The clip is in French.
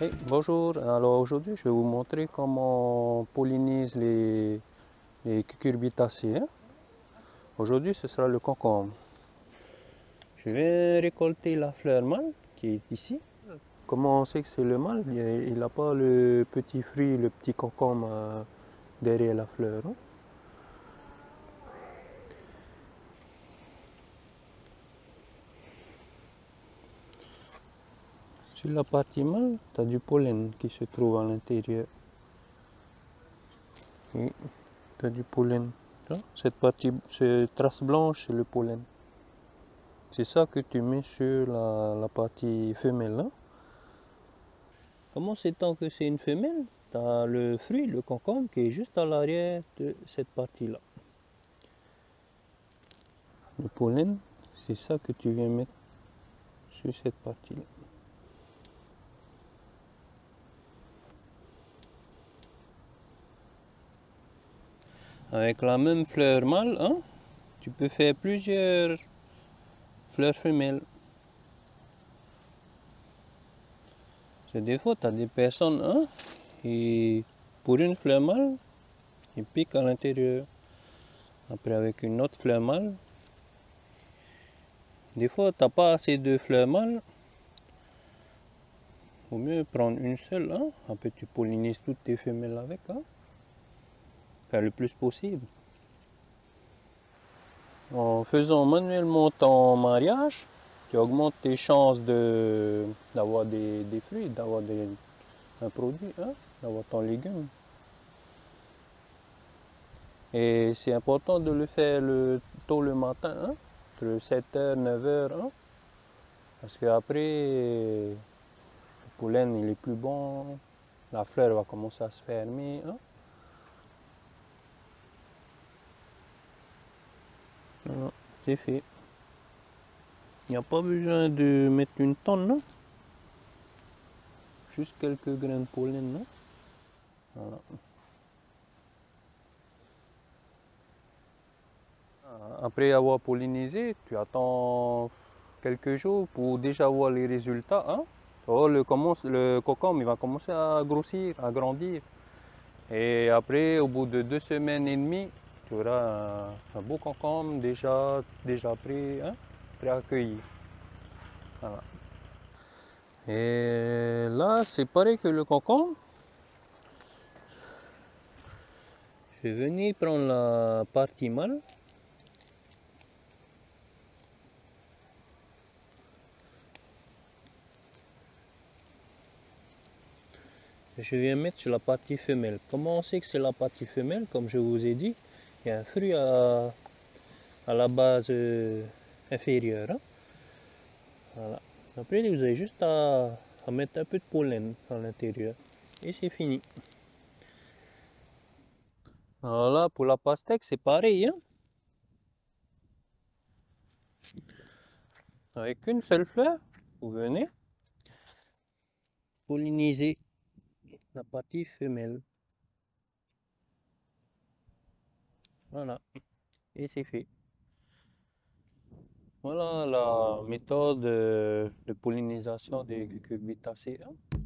Hey, bonjour, alors aujourd'hui je vais vous montrer comment on pollinise les cucurbitacées, hein. Aujourd'hui ce sera le concombre. Je vais récolter la fleur mâle qui est ici. Comment on sait que c'est le mâle? Il n'a pas le petit fruit, le petit concombre derrière la fleur, hein. Sur la partie mâle, tu as du pollen qui se trouve à l'intérieur. Oui, tu as du pollen. Cette partie, cette trace blanche, c'est le pollen. C'est ça que tu mets sur la partie femelle, hein. Comment sait-on que c'est une femelle? Tu as le fruit, le concombre, qui est juste à l'arrière de cette partie-là. Le pollen, c'est ça que tu viens mettre sur cette partie-là. Avec la même fleur mâle, hein, tu peux faire plusieurs fleurs femelles. Des fois, tu as des personnes, hein, et pour une fleur mâle, ils piquent à l'intérieur. Après, avec une autre fleur mâle, des fois, tu n'as pas assez de fleurs mâles. Il vaut mieux prendre une seule, hein. Après, tu pollinises toutes tes femelles avec, hein. Faire le plus possible. En faisant manuellement ton mariage, tu augmentes tes chances d'avoir des fruits, d'avoir un produit, hein, d'avoir ton légume. Et c'est important de le faire tôt le matin, hein, entre 7h, 9h, hein, parce qu'après, le pollen il est plus bon, la fleur va commencer à se fermer, hein. Voilà, c'est fait. Il n'y a pas besoin de mettre une tonne, non? Juste quelques grains de pollen, non? Voilà. Après avoir pollinisé, tu attends quelques jours pour déjà voir les résultats, hein? Oh, le concombre il va commencer à grossir, à grandir. Et après, au bout de 2 semaines et demie, tu auras un beau concombre déjà prêt, hein, prêt à accueillir. Voilà. Et là, c'est pareil que le concombre. Je vais venir prendre la partie mâle. Je viens mettre sur la partie femelle. Comment on sait que c'est la partie femelle? Comme je vous ai dit, il y a un fruit à la base inférieure, hein. Voilà. Après, vous avez juste à mettre un peu de pollen à l'intérieur. Et c'est fini. Alors là, pour la pastèque, c'est pareil, hein. Avec une seule fleur, vous venez polliniser la partie femelle. Voilà. Et c'est fait. Voilà la méthode de pollinisation des cucurbitacées, hein.